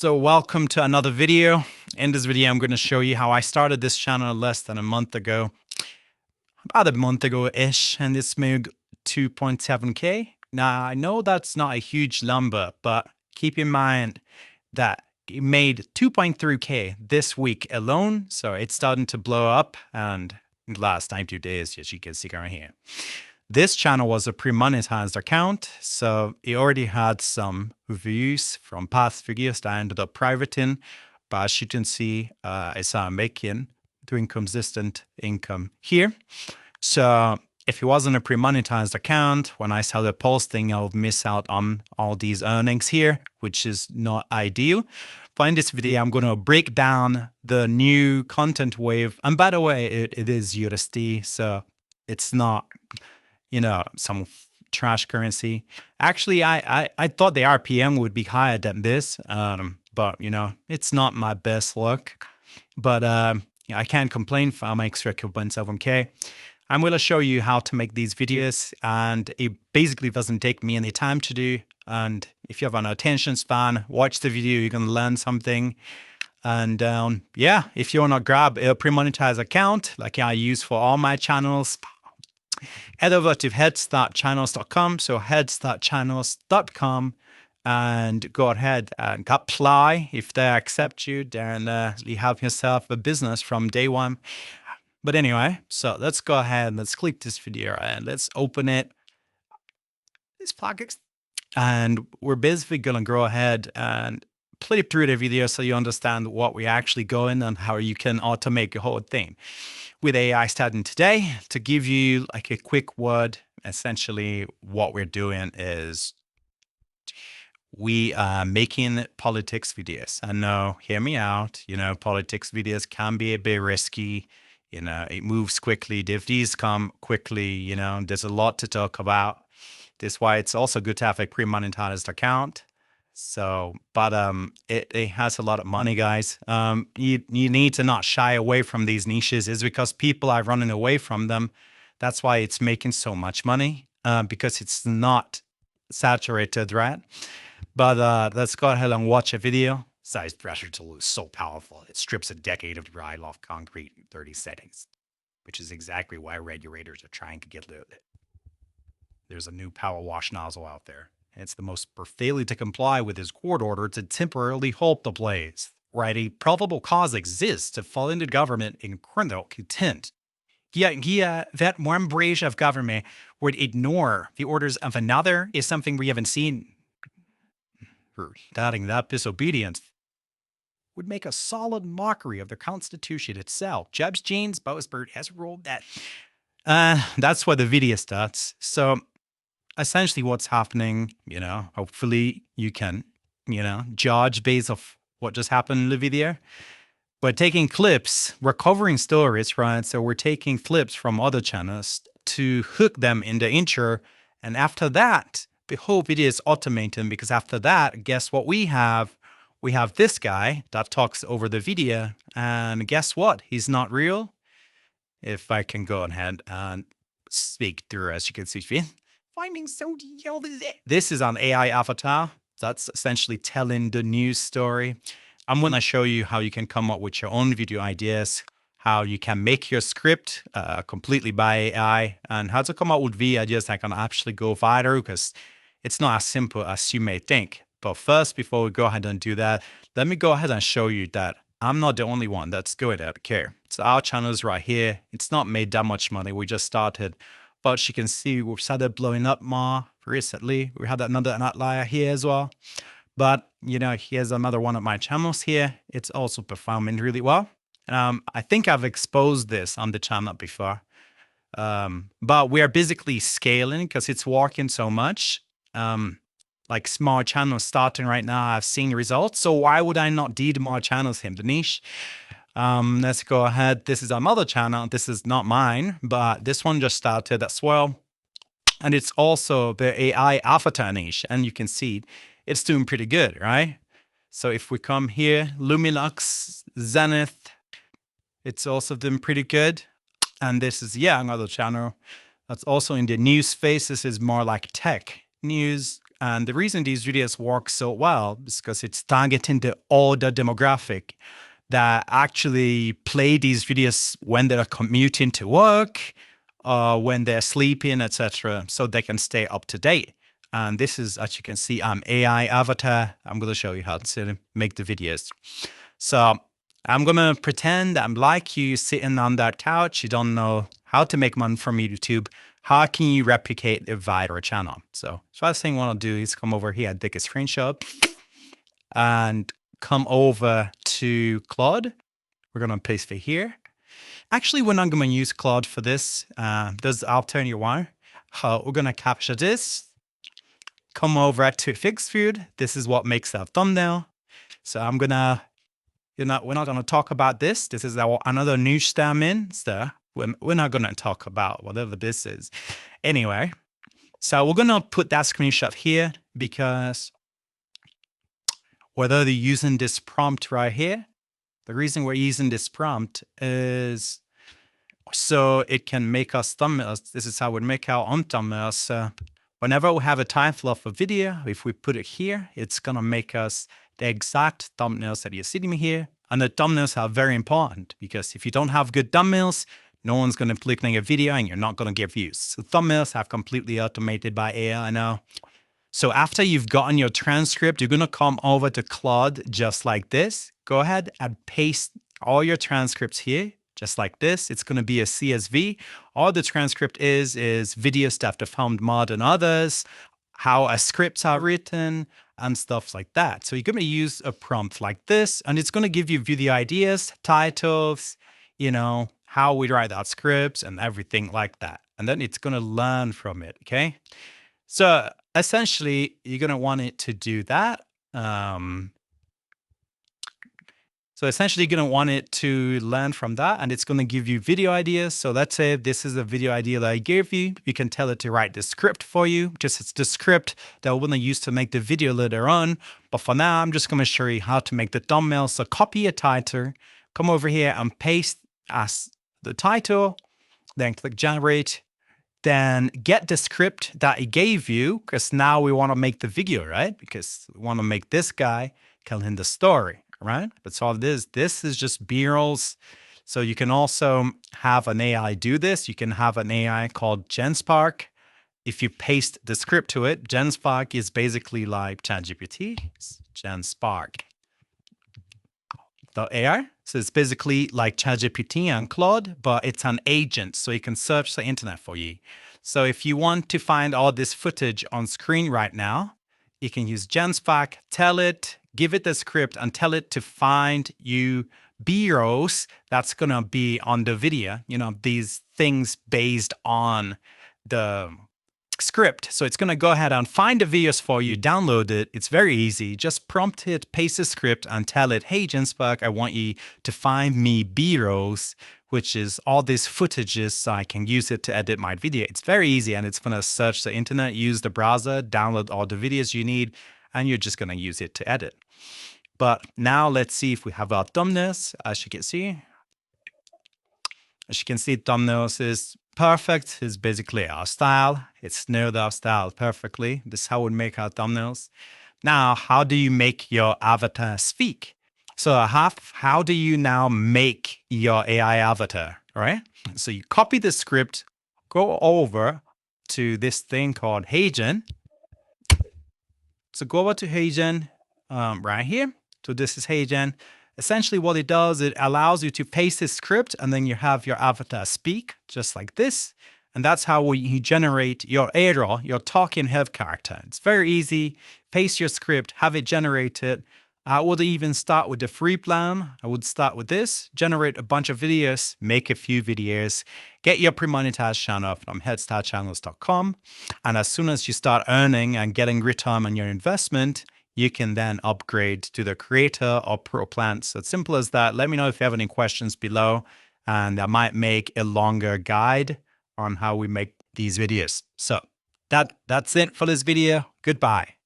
So welcome to another video. In this video, I'm going to show you how I started this channel less than a month ago, about a month ago-ish, and it's made 2.7K. Now, I know that's not a huge number, but keep in mind that it made 2.3K this week alone. So it's starting to blow up, and in the last 92 days, as you can see right here. This channel was a pre-monetized account, so it already had some views from past videos that I ended up privating. But as you can see, I started doing consistent income here. So if it wasn't a pre-monetized account, when I started posting, I'll miss out on all these earnings here, which is not ideal. But in this video, I'm going to break down the new content wave. And by the way, it is USD, so it's not, you know, some trash currency. Actually, I thought the RPM would be higher than this, but you know, it's not my best luck. But I can't complain if I'm extra 2.7K. I'm going to show you how to make these videos, and it basically doesn't take me any time to do. And if you have an attention span, watch the video, you're going to learn something. And yeah, if you want to grab a pre-monetized account like I use for all my channels, head over to headstartchannels.com. So headstartchannels.com, and go ahead and apply. If they accept you, then you have yourself a business from day one. But anyway, so let's go ahead, let's click this video and let's open it. This project, and we're basically going to go ahead and play through the video so you understand what we're actually going and how you can automate the whole thing. With AI starting today, to give you like a quick word, essentially what we're doing is we are making politics videos. I know, hear me out, you know, politics videos can be a bit risky. You know, it moves quickly. The FDs come quickly, you know, there's a lot to talk about. This is why it's also good to have a pre-monetized account. So, but it has a lot of money, guys. You need to not shy away from these niches. Is because people are running away from them. That's why it's making so much money, because it's not saturated, right? But let's go ahead and watch a video. Size pressure tool is so powerful. It strips a decade of dry off concrete in 30 seconds, which is exactly why regulators are trying to get rid of it. There's a new power wash nozzle out there. It's the most for failing to comply with his court order to temporarily halt the blaze. Right, a probable cause exists to fall into government in criminal contempt. That one branch of government would ignore the orders of another is something we haven't seen. Doubting that disobedience would make a solid mockery of the Constitution itself. Judge James Bowsbert has ruled that. That's where the video starts. So essentially what's happening, you know, hopefully you can, you know, judge based off what just happened in the video. But taking clips, we're covering stories, right? So we're taking clips from other channels to hook them in the intro. And after that, the whole video is automated, because after that, guess what we have? We have this guy that talks over the video, and guess what? He's not real. If I can go ahead and speak through, as you can see, finding so this is an AI avatar. That's essentially telling the news story. I'm going to show you how you can come up with your own video ideas, how you can make your script completely by AI, and how to come up with video ideas that can actually go viral, because it's not as simple as you may think. But first, before we go ahead and do that, let me go ahead and show you that I'm not the only one that's good at care. So our channel is right here. It's not made that much money. We just started. But you can see we've started blowing up more recently. We had another outlier here as well. But, you know, here's another one of my channels here. It's also performing really well. I think I've exposed this on the channel before. But we are basically scaling because it's working so much. Like small channels starting right now, I've seen results. So why would I not do more channels here? The niche. Let's go ahead. This is another channel. This is not mine, but this one just started as well. And it's also the AI avatar niche. And you can see it's doing pretty good, right? So if we come here, Luminox, Zenith, it's also doing pretty good. And this is, yeah, another channel that's also in the news space. This is more like tech news. And the reason these videos work so well is because it's targeting the older demographic that actually play these videos when they're commuting to work, when they're sleeping, etc., so they can stay up to date. And this is, as you can see, AI avatar. I'm going to show you how to make the videos. So I'm going to pretend I'm like you sitting on that couch. You don't know how to make money from YouTube. How can you replicate a viral channel? So first thing I want to do is come over here, take a screenshot, and come over to Claude. We're going to paste it here. Actually, we're not going to use Claude for this. I'll turn you on. We're going to capture this. Come over to fixed food. This is what makes our thumbnail. So I'm going to, we're not going to talk about this. This is another niche that I'm in. So we're not going to talk about whatever this is. Anyway, so we're going to put that screenshot here because whether they're using this prompt right here, the reason we're using this prompt is so it can make us thumbnails. This is how we make our own thumbnails. Whenever we have a title of a video, if we put it here, it's going to make us the exact thumbnails that you're seeing here. And the thumbnails are very important because if you don't have good thumbnails, no one's going to click on your video and you're not going to get views. So thumbnails are completely automated by AI now. So after you've gotten your transcript, you're going to come over to Claude just like this. Go ahead and paste all your transcripts here, just like this. It's going to be a CSV. All the transcript is videos that have found more than others, how scripts are written, and stuff like that. So you're going to use a prompt like this, and it's going to give you video ideas, titles, you know, how we write our scripts and everything like that. And then it's going to learn from it, okay? So essentially, you're going to want it to do that. So essentially, you're going to want it to learn from that, and it's going to give you video ideas. So let's say this is a video idea that I gave you. You can tell it to write the script for you. Just it's the script that we're going to use to make the video later on. But for now, I'm just going to show you how to make the thumbnail. So copy a title, come over here and paste as the title, then click generate. Then get the script that it gave you, because now we want to make the video, right? Because we want to make this guy telling the story, right? That's all it is. This is just B-rolls. So you can also have an AI do this. You can have an AI called GenSpark. If you paste the script to it, GenSpark is basically like ChatGPT. It's GenSpark. AI. So it's basically like ChatGPT and Claude, but it's an agent, so it can search the internet for you. So if you want to find all this footage on screen right now, you can use GenSpark, tell it, give it the script, and tell it to find you B-rolls that's going to be on the video, you know, these things based on the script. So it's going to go ahead and find the videos for you, download it. It's very easy. Just prompt it, paste the script, and tell it, hey, GenSpark, I want you to find me B-rolls, which is all these footages so I can use it to edit my video. It's very easy, and it's going to search the internet, use the browser, download all the videos you need, and you're just going to use it to edit. But now let's see if we have our thumbnails. As you can see, thumbnails is perfect. It's basically our style. It's nailed our style perfectly. This is how we make our thumbnails. Now, how do you make your avatar speak? So how do you now make your AI avatar, right? So you copy the script, go over to this thing called HeyGen. So go over to HeyGen right here. So this is HeyGen. Essentially what it does, it allows you to paste the script and then you have your avatar speak just like this. And that's how you generate your ARO, your talking head character. It's very easy. Paste your script, have it generated. I would even start with the free plan. I would start with this, generate a bunch of videos, make a few videos, get your pre-monetized channel from headstartchannels.com. And as soon as you start earning and getting return on your investment, you can then upgrade to the creator or pro plan. So it's simple as that. Let me know if you have any questions below, and I might make a longer guide on how we make these videos. So that's it for this video. Goodbye.